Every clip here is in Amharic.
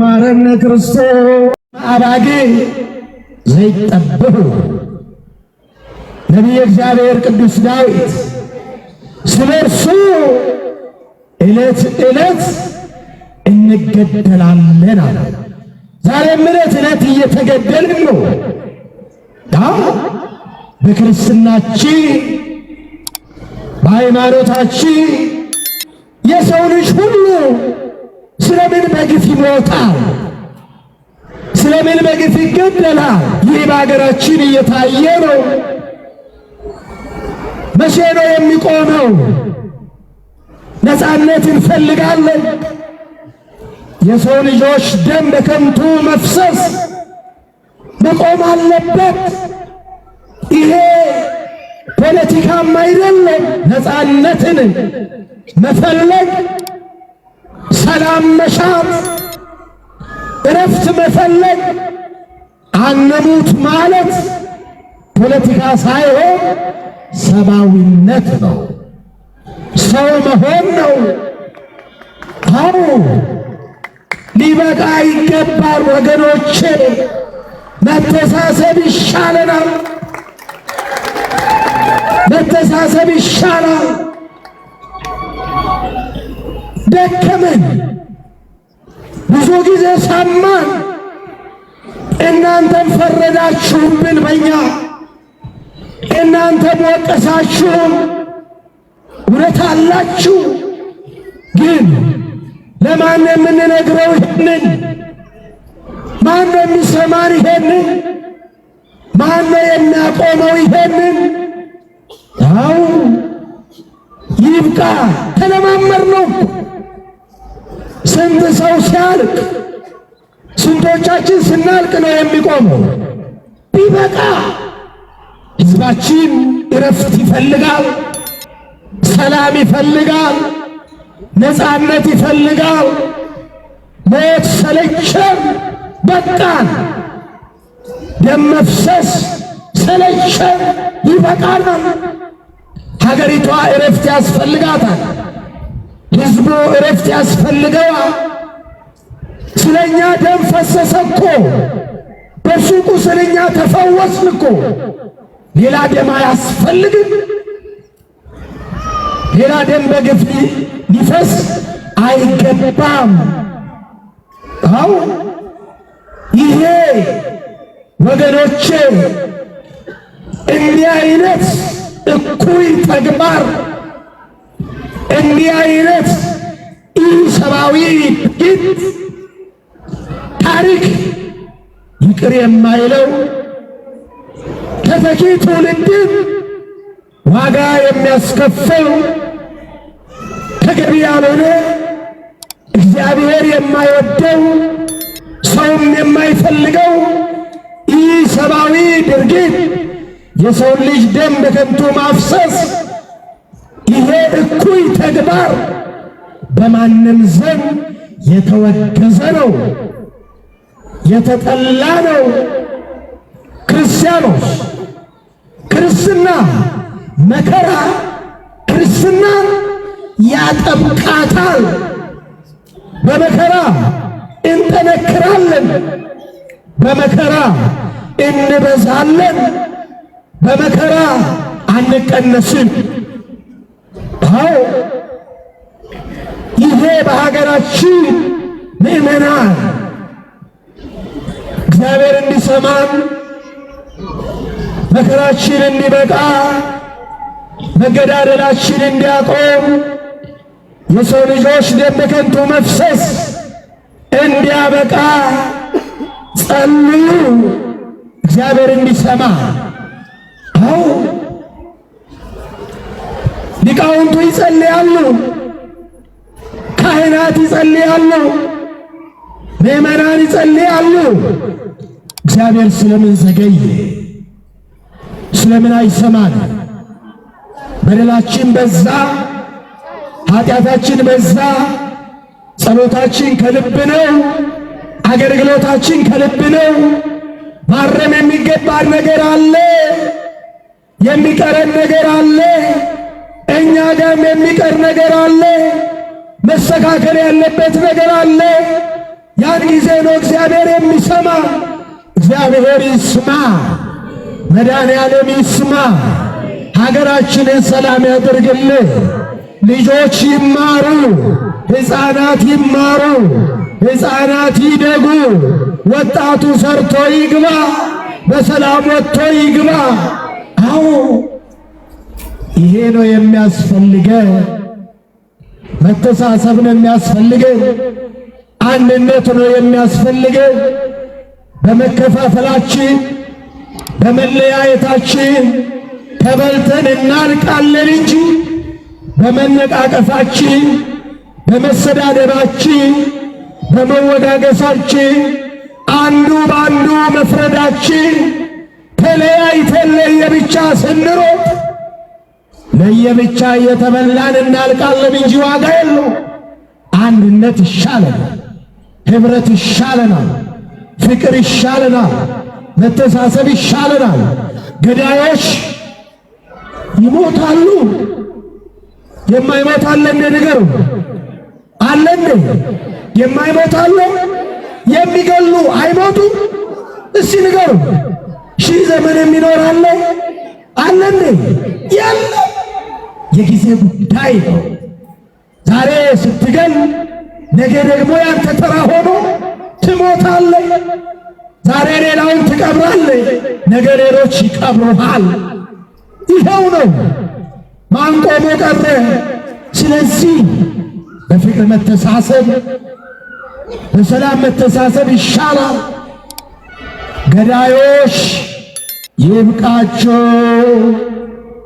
ወማረነ ክርስቶስ አባጌ ዘይጠብሑ ነቢየ እግዚአብሔር ቅዱስ ዳዊት ስለ እርሱ ዕለት ዕለት እንገደላለን አለ። ዛሬም ዕለት ዕለት እየተገደልን ነው። በክርስትናችን በሃይማኖታችን የሰው ልጅ ሁሉ ስለምን በግፍ ይሞታል? ስለምን በግፍ ይገደላል? ይህ በሀገራችን እየታየ ነው። መቼ ነው የሚቆመው? ነፃነት እንፈልጋለን። የሰው ልጆች ደም በከንቱ መፍሰስ መቆም አለበት። ይሄ ፖለቲካም አይደለም። ነፃነትን መፈለግ፣ ሰላም መሻት፣ እረፍት መፈለግ፣ አንሙት ማለት ፖለቲካ ሳይሆን ሰብአዊነት ነው። ሰው መሆን ነው። አዎ ሊበቃ ይገባል ወገኖቼ። መተሳሰብ ይሻለናል። መተሳሰብ ይሻላል። ደከመን፣ ብዙ ጊዜ ሰማን። እናንተም ፈረዳችሁብን በእኛ፣ እናንተም ወቀሳችሁም። እውነት አላችሁ። ግን ለማን የምንነግረው ይሄንን? ማን ነው የሚሰማን ይሄንን? ማን ነው የሚያቆመው ይሄንን? አው ይብቃ። ተለማመር ነው። ስንት ሰው ሲያልቅ፣ ስንቶቻችን ስናልቅ ነው የሚቆመው? ቢበቃ። ሕዝባችን እረፍት ይፈልጋል፣ ሰላም ይፈልጋል፣ ነፃነት ይፈልጋል። ሞት ሰለቸን፣ በቃን። ደም መፍሰስ ሰለቸን፣ ይበቃናል። ሀገሪቷ እረፍት ያስፈልጋታል። ሕዝቡ እረፍት ያስፈልገዋል። ስለኛ ደም ፈሰሰ እኮ፣ በሱቁ ስለኛ ተፈወስን እኮ። ሌላ ደም አያስፈልግም። ሌላ ደም በግፍ ሊፈስ አይገባም። አው ይሄ ወገኖቼ እንዲህ አይነት እኩይ ተግባር፣ እንዲህ አይነት ኢሰብአዊ ድርጊት ታሪክ ይቅር የማይለው ተተኪ ትውልድን ዋጋ የሚያስከፍል ተገቢ ያልሆነ እግዚአብሔር የማይወደው ሰውም የማይፈልገው ኢሰብአዊ ድርጊት፣ የሰው ልጅ ደም በከንቱ ማፍሰስ፣ ይሄ እኩይ ተግባር በማንም ዘንድ የተወገዘ ነው፣ የተጠላ ነው። ክርስቲያኖች ክርስትና መከራ ክርስትና ያጠብቃታል። በመከራ እንጠነክራለን፣ በመከራ እንበዛለን፣ በመከራ አንቀነስም። አዎ ይሄ በሀገራችን ምእመናን እግዚአብሔር እንዲሰማን መከራችን እንዲበቃ መገዳደላችን እንዲያቆም የሰው ልጆች ደም በከንቱ መፍሰስ እንዲያበቃ ጸልዩ፣ እግዚአብሔር እንዲሰማ። አዎ ሊቃውንቱ ይጸልያሉ፣ ካህናት ይጸልያሉ፣ ምእመናን ይጸልያሉ። እግዚአብሔር ስለምን ዘገየ? ስለምን አይሰማን? በደላችን በዛ፣ ኃጢአታችን በዛ። ጸሎታችን ከልብ ነው፣ አገልግሎታችን ከልብ ነው። ማረም የሚገባን ነገር አለ፣ የሚቀረን ነገር አለ፣ እኛ ጋርም የሚቀር ነገር አለ፣ መስተካከል ያለበት ነገር አለ። ያን ጊዜ ነው እግዚአብሔር የሚሰማ። እግዚአብሔር ይስማ፣ መድኃኔዓለም ይስማ። ሀገራችንን ሰላም ያድርግልን። ልጆች ይማሩ፣ ሕፃናት ይማሩ፣ ሕፃናት ይደጉ። ወጣቱ ሰርቶ ይግባ፣ በሰላም ወጥቶ ይግባ። አዎ ይሄ ነው የሚያስፈልገ። መተሳሰብ ነው የሚያስፈልገ። አንድነት ነው የሚያስፈልገ። በመከፋፈላችን በመለያየታችን ተበልተን እናልቃለን እንጂ በመነቃቀፋችን በመሰዳደባችን በመወጋገሳችን አንዱ በአንዱ መፍረዳችን ተለያይተን ለየብቻ ስንሮጥ ለየብቻ እየተበላን እናልቃለን እንጂ ዋጋ የለው። አንድነት ይሻለናል፣ ኅብረት ይሻለናል፣ ፍቅር ይሻለናል፣ መተሳሰብ ይሻለናል። ገዳዮች ይሞታሉ። የማይሞት አለ እንደ ንገሩ አለ እንደ የማይሞት አለ? የሚገሉ አይሞቱም? እስቲ ንገሩ። ሺህ ዘመን የሚኖር አለ አለ እንደ? የለም። የጊዜ ጉዳይ ነው። ዛሬ ስትገል ነገ ደግሞ ያንተ ተራ ሆኖ ትሞታለህ። ዛሬ ሌላውን ትቀብራለህ፣ ነገ ሌሎች ይቀብሩሃል። ይኸው ነው። ማን ቆሞ ቀረ? ስለዚህ በፍቅር መተሳሰብ፣ በሰላም መተሳሰብ ይሻላል። ገዳዮች ይብቃችሁ፣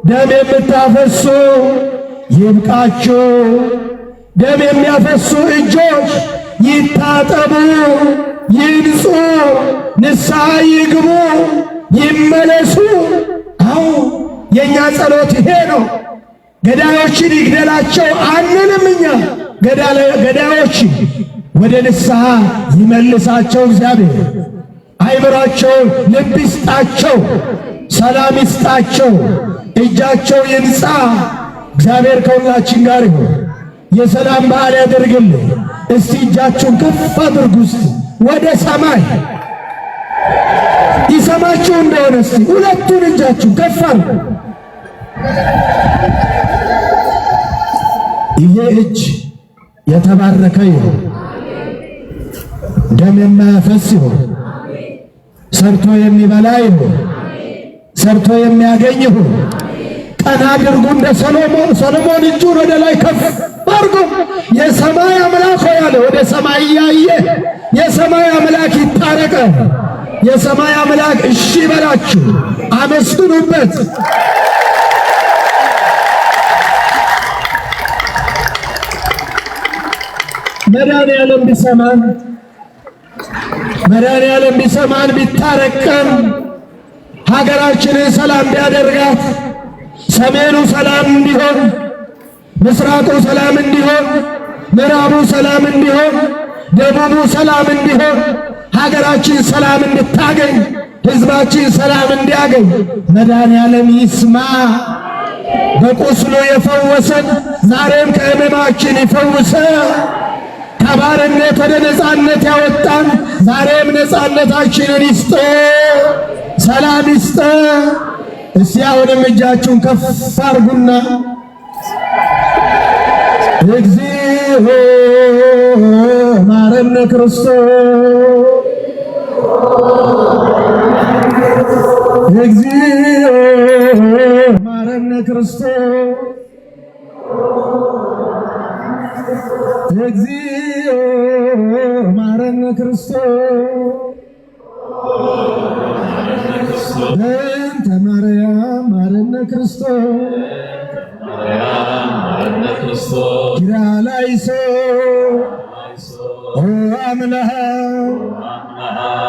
ደም የምታፈሱ ይብቃችሁ፣ ደም የሚያፈሱ እጆች ይታጠቡ፣ ይንጹ፣ ንስሐ ይግቡ፣ ይመለሱ። አዎ የእኛ ጸሎት ይሄ ነው። ገዳዮችን ይግደላቸው አንልም እኛ። ገዳዮችን ወደ ንስሐ ይመልሳቸው እግዚአብሔር። አይምሯቸውን ልብ ይስጣቸው፣ ሰላም ይስጣቸው፣ እጃቸው ይንጻ። እግዚአብሔር ከሁላችን ጋር ይሁን። የሰላም በዓል ያደርግልን። እስቲ እጃችሁን ከፍ አድርጉ እስቲ ወደ ሰማይ። ይሰማችሁ እንደሆነ እስቲ ሁለቱን እጃችሁን ከፍ አድርጉ። ይሄ እጅ የተባረከ ይሁን፣ ደም የማያፈስ ይሁን፣ ሰርቶ የሚበላ ይሁን፣ ሰርቶ የሚያገኝ ይሁን። ቀና አድርጉ እንደ ሰሎሞን እጁን ወደ ላይ ከፍ አድርጉ። የሰማይ አምላክ ያለ ወደ ሰማይ እያየ የሰማይ አምላክ ይታረቀ። የሰማይ አምላክ እሺ በላችሁ፣ አመስግኑበት። መድኃኔዓለም ቢሰማን፣ መድኃኔዓለም ቢሰማን ቢታረቀን፣ ሀገራችንን ሰላም ቢያደርጋት፣ ሰሜኑ ሰላም እንዲሆን፣ ምስራቁ ሰላም እንዲሆን፣ ምዕራቡ ሰላም እንዲሆን፣ ደቡቡ ሰላም እንዲሆን፣ ሀገራችን ሰላም እንድታገኝ፣ ሕዝባችን ሰላም እንዲያገኝ መድኃኔዓለም ይስማ። በቁስሉ የፈወሰን ዛሬም ከሕመማችን ይፈውሰ። ከባርነት ወደ ነፃነት ያወጣን ዛሬም ነፃነታችንን ይስጠ፣ ሰላም ይስጠ። እስቲ አሁንም እጃችሁን ከፍ አድርጉና እግዚኦ ማረነ ክርስቶስ፣ እግዚኦ ማረነ ክርስቶስ፣ እግዚኦ ማረነ ክርስቶስ፣ በእንተ ማርያም ማረነ ክርስቶስ፣ ኪርያላይሶ ኦ አምላክ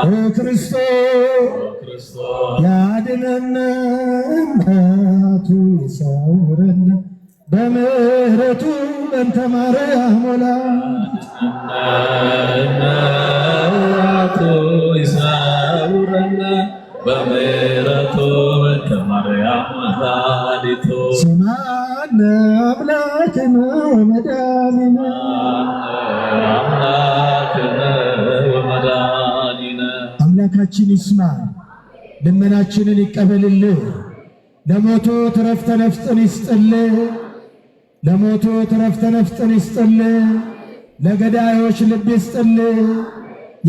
ኦ ክርስቶስ ያድነን፣ እናቱ ይሰውረን በምሕረቱ በእንተ ማርያም ወላዲቱ እናቱ ይሰውረን በምሕረቱ በእንተ ማርያም ወላዲቱ ስማነ አምላክነ ወመድኃኒነ አምላክነ አምላካችን ይስማ፣ ልመናችንን ይቀበልልህ። ለሞቱት ዕረፍተ ነፍስን ይስጥልህ። ለሞቱት ዕረፍተ ነፍስን ይስጥልህ። ለገዳዮች ልብ ይስጥልህ።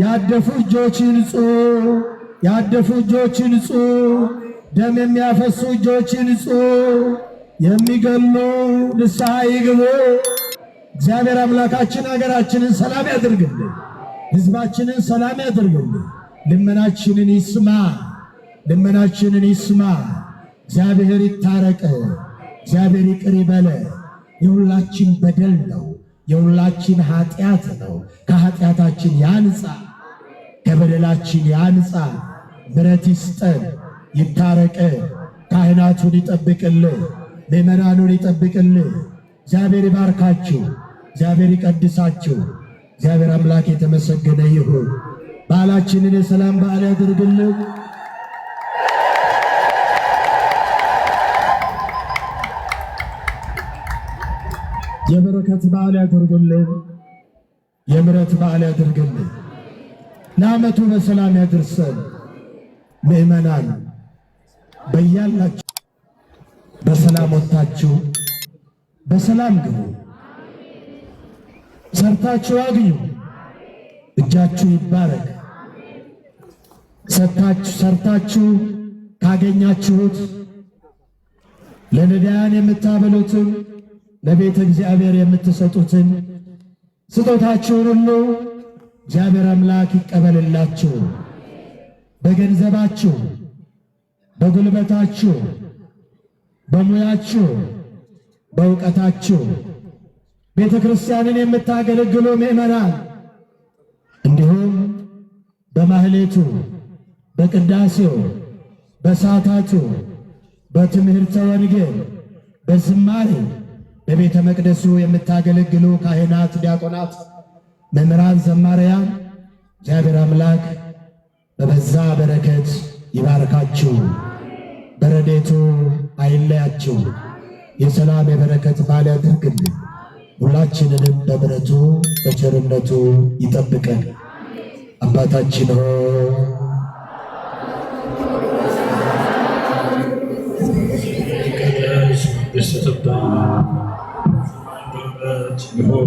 ያደፉ እጆች ይንጹ፣ ያደፉ እጆች ይንጹ። ደም የሚያፈሱ እጆች ይንጹ። የሚገሉ ንስሐ ይግቡ። እግዚአብሔር አምላካችን ሀገራችንን ሰላም ያድርግልን፣ ሕዝባችንን ሰላም ያድርግልን። ልመናችንን ይስማ፣ ልመናችንን ይስማ። እግዚአብሔር ይታረቅ፣ እግዚአብሔር ይቅር ይበለ። የሁላችን በደል ነው፣ የሁላችን ኃጢአት ነው። ከኃጢአታችን ያንጻ፣ ከበደላችን ያንጻ። ምሕረት ይስጠን፣ ይታረቅ። ካህናቱን ይጠብቅልን፣ ምእመናኑን ይጠብቅልን። እግዚአብሔር ይባርካችሁ፣ እግዚአብሔር ይቀድሳችሁ። እግዚአብሔር አምላክ የተመሰገነ ይሁን። በዓላችንን የሰላም በዓል ያድርግልን። የበረከት በዓል ያድርግልን። የምሕረት በዓል ያድርግልን። ለዓመቱ በሰላም ያድርሰን። ምእመናን በያላችሁ በሰላም ወጥታችሁ በሰላም ግቡ። ሰርታችሁ አግኙ። እጃችሁ ይባረክ። ሰርታችሁ ካገኛችሁት ለነዳያን የምታበሉትን ለቤተ እግዚአብሔር የምትሰጡትን ስጦታችሁን ሁሉ እግዚአብሔር አምላክ ይቀበልላችሁ። በገንዘባችሁ፣ በጉልበታችሁ፣ በሙያችሁ፣ በእውቀታችሁ ቤተ ክርስቲያንን የምታገለግሉ ምእመናን እንዲሁም በማህሌቱ፣ በቅዳሴው፣ በሰዓታቱ፣ በትምህርተ ወንጌል፣ በዝማሬ በቤተ መቅደሱ የምታገለግሉ ካህናት፣ ዲያቆናት፣ መምህራን፣ ዘማሪያን እግዚአብሔር አምላክ በበዛ በረከት ይባርካችሁ፣ በረድኤቱ አይለያችሁ። የሰላም የበረከት በዓል ያድርግልን። ሁላችንንም በምሕረቱ በቸርነቱ ይጠብቀን። አባታችን ሆይ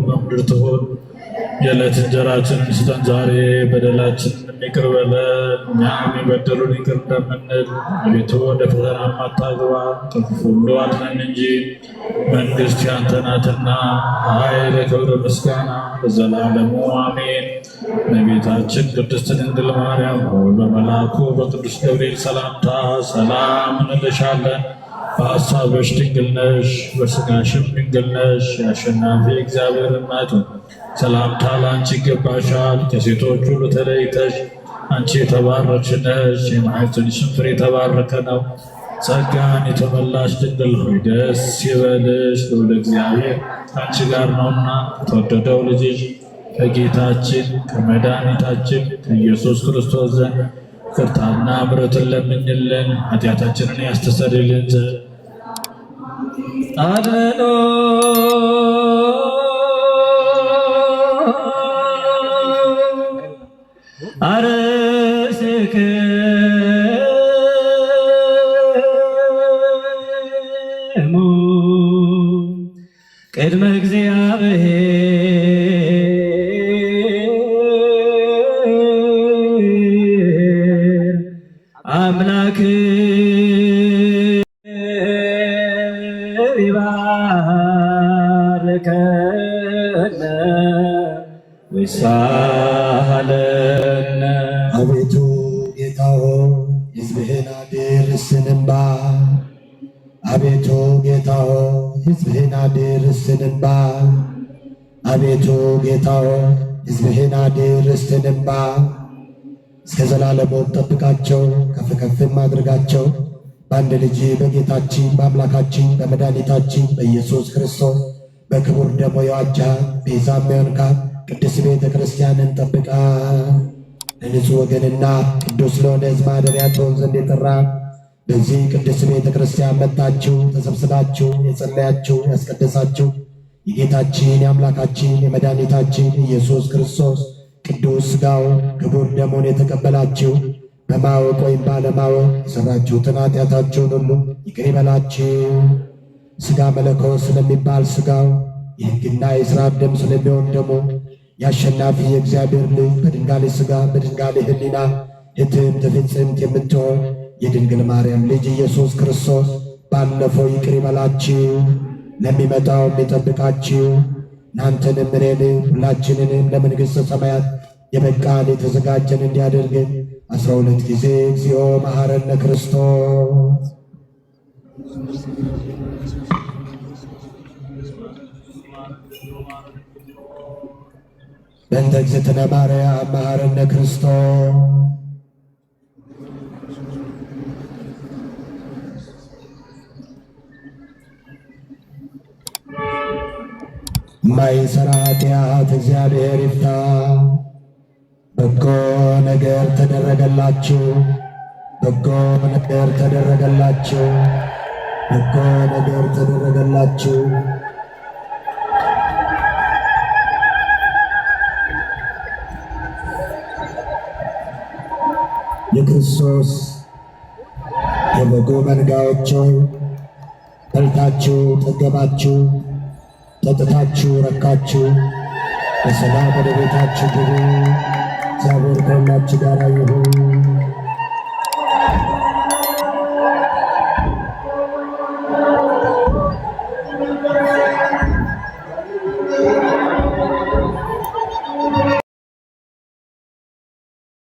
በምድር ትሁን። የዕለት እንጀራችንን ስጠን ዛሬ፣ በደላችንን ይቅር በለን እኛም የበደሉን ይቅር እንደምንል። አቤቱ ወደ ፈተና አታግባን ከክፉ ሁሉ አድነን እንጂ መንግሥት ያንተ ናትና፣ ኃይል፣ ክብር፣ ምስጋና ለዘላለሙ አሜን። እመቤታችን ቅድስት ድንግል ማርያም ሆይ በመልአኩ በቅዱስ ገብርኤል ሰላምታ ሰላም እንልሻለን። በሐሳብሽ ድንግል ነሽ፣ በሥጋሽም ድንግል ነሽ። የአሸናፊ እግዚአብሔር እናት ሰላምታ ለአንቺ ይገባሻል። ከሴቶች ሁሉ ተለይተሽ አንቺ የተባረክሽ ነሽ፣ የማኅፀንሽም ፍሬ የተባረከ ነው። ጸጋን የተመላሽ ድንግል ሆይ ደስ ይበልሽ፣ ልዑል እግዚአብሔር ከአንቺ ጋር ነውና ከተወደደው ልጅሽ ከጌታችን ከመድኃኒታችን ከኢየሱስ ክርስቶስ ዘንድ ይቅርታና ምሕረትን ለምኝልን ኃጢአታችንን ያስተሰርይልን ዘንድ አድነን። አርሴክሙ ቅድመ እግዚአብሔር አምላክ ይባርከነ ወይሳለነ። አቤቱ ጌታ ሆይ ሕዝብህን አድር እስንባ። አቤቱ ጌታ ሆይ ሕዝብህን አድር እስንባ። አቤቱ ጌታ ሆይ ሕዝብህን አድር እስንባ። እስከ ዘላለሙ ጠብቃቸው፣ ከፍ ከፍም አድርጋቸው። በአንድ ልጅ በጌታችን በአምላካችን በመድኃኒታችን በኢየሱስ ክርስቶስ በክቡር ደሙ የዋጃት ቤዛም የሆንካት ቅድስት ቤተ ክርስቲያንን ጠብቃ። ለንጹሕ ወገንና ቅዱስ ለሆነ ሕዝብ ማደሪያ ትሆን ዘንድ የጠራ በዚህ ቅድስት ቤተ ክርስቲያን መጥታችሁ ተሰብስባችሁ የጸለያችሁ ያስቀደሳችሁ የጌታችን የአምላካችን የመድኃኒታችን ኢየሱስ ክርስቶስ ቅዱስ ሥጋው ክቡር ደሙን የተቀበላችሁ በማወቅ ወይም ባለማወቅ የሠራችሁትን ኃጢአታችሁን ሁሉ ይቅር ይበላችሁ። ሥጋ መለኮት ስለሚባል ሥጋው የሕግና የሥርዓት ደም ስለሚሆን ደሙ የአሸናፊ የእግዚአብሔር ልጅ በድንጋሌ ሥጋ በድንጋሌ ሕሊና ሕትምት ፍጽምት የምትሆን የድንግል ማርያም ልጅ ኢየሱስ ክርስቶስ ባለፈው ይቅር ይበላችሁ፣ ለሚመጣውም ይጠብቃችሁ። እናንተንም እኔንም ሁላችንንም ለመንግሥተ ሰማያት የበቃን የተዘጋጀን እንዲያደርግን 12 ጊዜ እግዚኦ መሐረነ ክርስቶስ። በእንተ እግዝእትነ ማርያም መሐረነ ክርስቶስ። የማይሠራ ኃጢአት እግዚአብሔር ይፍታ። በጎ ነገር ተደረገላችሁ፣ በጎ ነገር ተደረገላችሁ፣ በጎ ነገር ተደረገላችሁ። የክርስቶስ የበጎ መንጋዎች በልታችሁ ጠገባችሁ፣ ጠጥታችሁ ረካችሁ፣ በሰላም ወደ ቤታችሁ ግቡ። እግዚአብሔር ከሁላችሁ ጋር ይሁን።